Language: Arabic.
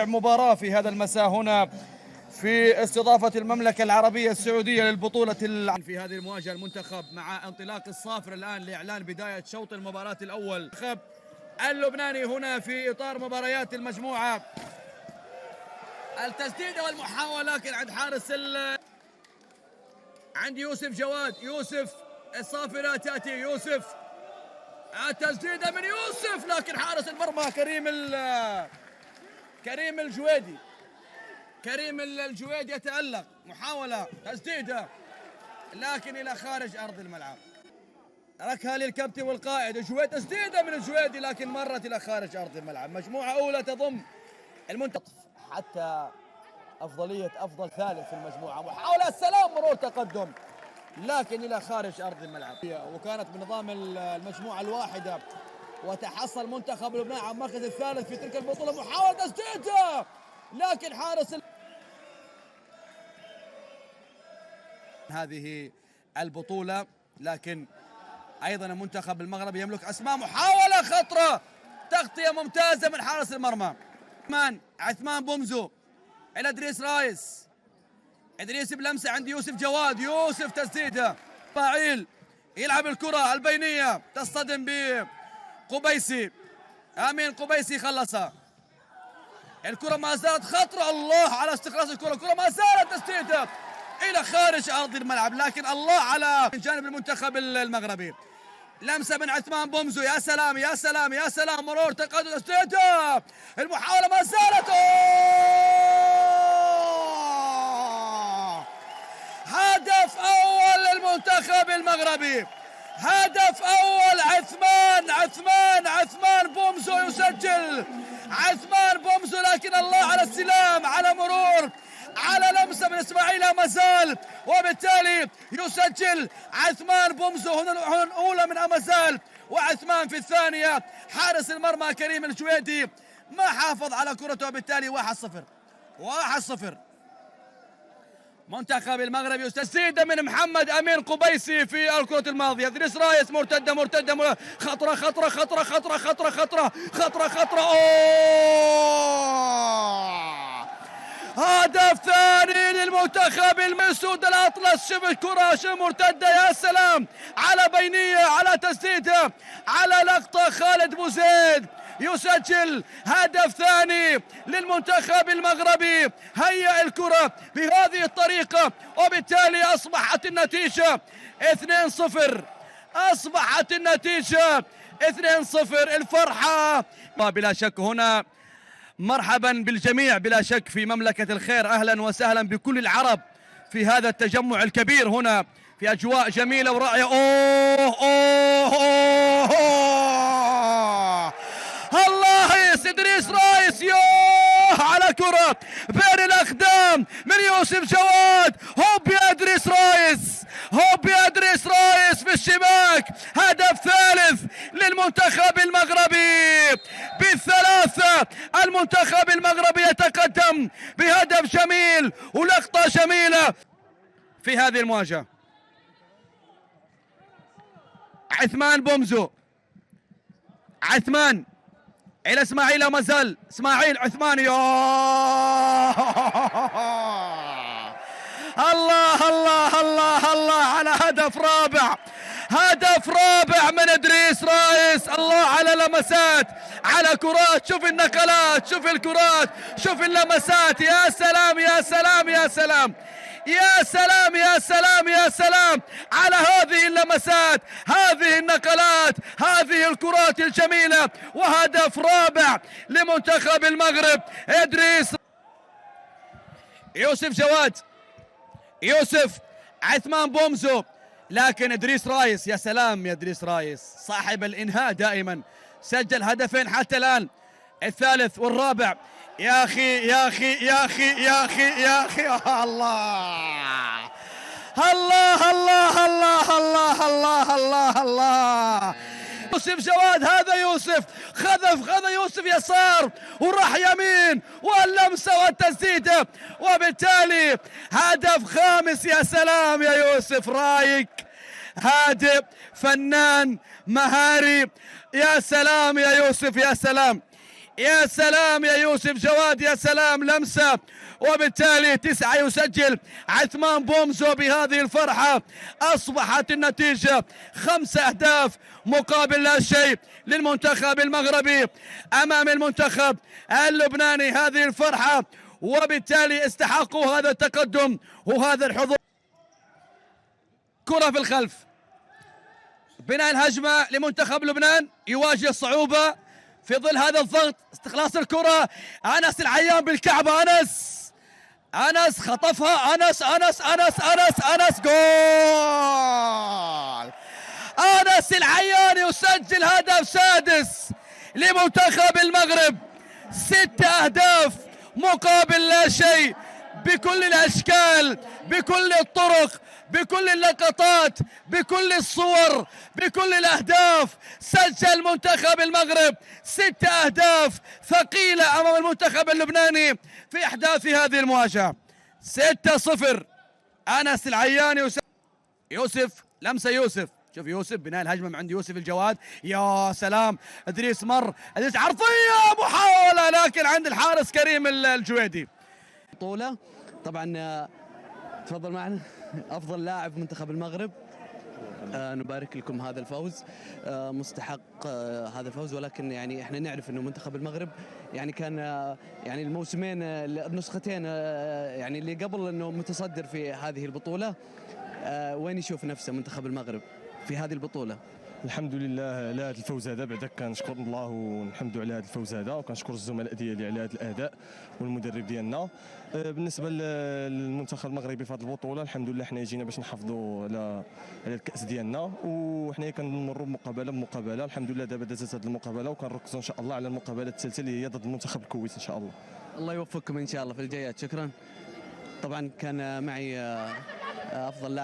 مباراة في هذا المساء هنا في استضافة المملكة العربية السعودية للبطولة في هذه المواجهة المنتخب مع انطلاق الصافر الآن لإعلان بداية شوط المباراة الأول. المنتخب اللبناني هنا في إطار مباريات المجموعة، التسديدة والمحاولة لكن عند حارس عند يوسف جواد. يوسف الصافرة تأتي، يوسف التسديدة من يوسف لكن حارس المرمى كريم الجويدي يتألق. محاولة تسديدة لكن إلى خارج أرض الملعب، تركها للكابتن والقائد الجويدي. تسديدة من الجويدي لكن مرت إلى خارج أرض الملعب. مجموعة أولى تضم المنتخب حتى أفضلية أفضل ثالث في المجموعة. محاولة السلام، مرور تقدم لكن إلى خارج أرض الملعب، وكانت بنظام المجموعة الواحدة، وتحصل منتخب لبنان على المركز الثالث في تلك البطولة. محاولة تسديدة لكن حارس هذه البطولة، لكن أيضا المنتخب المغربي يملك أسماء. محاولة خطرة، تغطية ممتازة من حارس المرمى عثمان بومزو إلى إدريس رايس. إدريس بلمسة عند يوسف جواد. يوسف تسديدة، إسماعيل يلعب الكرة البينية تصطدم بقبيسي. أمين قبيسي خلصها. الكرة ما زالت خطرة، الله على استخلاص الكرة ما زالت تسديدة إلى خارج أرض الملعب، لكن الله على جانب المنتخب المغربي. لمسة من عثمان بومزو، يا سلام يا سلام يا سلام، مرور تقدم تسديدة. المحاولة ما زالت. هدف أول للمنتخب المغربي، هدف أول. عثمان بومزو يسجل. عثمان بومزو، لكن الله على السلام، على مرور، على لمسة من إسماعيل مازال، وبالتالي يسجل عثمان بومزو. هنا الأولى من أمازال وعثمان في الثانية. حارس المرمى كريم الجويدي ما حافظ على كرته، وبالتالي 1-0 منتخب المغرب. تسديدة من محمد أمين قبيسي في الكرة الماضية. إدريس رايس مرتدة خطرة. هدف ثاني للمنتخب المسود الأطلس. شوف الكرة، شوف مرتدة، يا سلام، على بينية، على تسديدة، على لقطة. خالد بوزيد يسجل هدف ثاني للمنتخب المغربي. هيأ الكرة بهذه الطريقة، وبالتالي أصبحت النتيجة 2-0. أصبحت النتيجة 2-0. الفرحة بلا شك هنا. مرحبا بالجميع بلا شك في مملكة الخير، أهلا وسهلا بكل العرب في هذا التجمع الكبير هنا في أجواء جميلة ورائعة. الله، إدريس رايس، يوه على كرة بين الأقدام من يوسف جواد. هوب يا إدريس رايس في الشباك. هدف ثالث للمنتخب المغربي بالثلاثة. المنتخب المغربي يتقدم بهدف جميل ولقطة جميلة في هذه المواجهة. عثمان بومزو، عثمان إلى إسماعيل مازال. إسماعيل عثمان، يا الله على هدف رابع من إدريس رايس. الله على لمسات، على كرات، شوف النقلات، شوف الكرات، شوف اللمسات. يا سلام يا سلام يا سلام يا سلام يا سلام يا سلام على هذه اللمسات، هذه النقلات، هذه الكرات الجميلة. وهدف رابع لمنتخب المغرب. إدريس، يوسف جواد، يوسف، عثمان بومزو، لكن إدريس رايس، يا سلام يا إدريس رايس، صاحب الإنهاء دائما، سجل هدفين حتى الآن، الثالث والرابع. يا أخي يا أخي يا أخي يا أخي يا أخي، الله الله الله الله الله الله الله الله. يوسف جواد، هذا يوسف خذ يوسف يسار وراح يمين، واللمسة والتسديدة، وبالتالي هدف خامس. يا سلام يا يوسف، رايق، هادئ، فنان، مهاري. يا سلام يا يوسف، يا سلام يا سلام يا يوسف جواد، يا سلام لمسة، وبالتالي 9 يسجل عثمان بومزو بهذه الفرحة. أصبحت النتيجة 5 أهداف مقابل لا شيء للمنتخب المغربي أمام المنتخب اللبناني. هذه الفرحة، وبالتالي استحقوا هذا التقدم وهذا الحضور. كرة في الخلف، بناء الهجمة لمنتخب لبنان يواجه صعوبة في ظل هذا الضغط. استخلاص الكرة، أنس العيان بالكعبة، أنس خطفها، أنس جول. أنس العيان يسجل هدف سادس لمنتخب المغرب. 6 أهداف مقابل لا شيء، بكل الأشكال، بكل الطرق، بكل اللقطات، بكل الصور، بكل الأهداف. سجل منتخب المغرب 6 أهداف ثقيلة أمام المنتخب اللبناني في أحداث هذه المواجهة. 6-0. أنس العياني يوسف لمسة، يوسف شوف يوسف بناء الهجمة من عند يوسف الجواد. يا سلام، إدريس إدريس عرضية، محاولة لكن عند الحارس كريم الجويدي. بطولة طبعا، تفضل معنا افضل لاعب منتخب المغرب. نبارك لكم هذا الفوز، مستحق هذا الفوز، ولكن يعني احنا نعرف انه منتخب المغرب يعني كان يعني الموسمين النسختين يعني اللي قبل انه متصدر في هذه البطولة. وين يشوف نفسه منتخب المغرب في هذه البطولة؟ الحمد لله على هذا الفوز هذا، بعدا كنشكر الله ونحمدوا على هذا الفوز هذا، وكنشكر الزملاء ديالي على هذا الاداء والمدرب ديالنا. بالنسبه للمنتخب المغربي في هذه البطوله، الحمد لله حنا جينا باش نحافظوا على الكاس ديالنا، وحنا كنمروا بمقابله. الحمد لله دابا دازت هذه المقابله، وكنركزوا ان شاء الله على المقابله الثالثه اللي هي ضد المنتخب الكويت ان شاء الله. الله يوفقكم ان شاء الله في الجايات. شكرا. طبعا كان معي افضل لاعب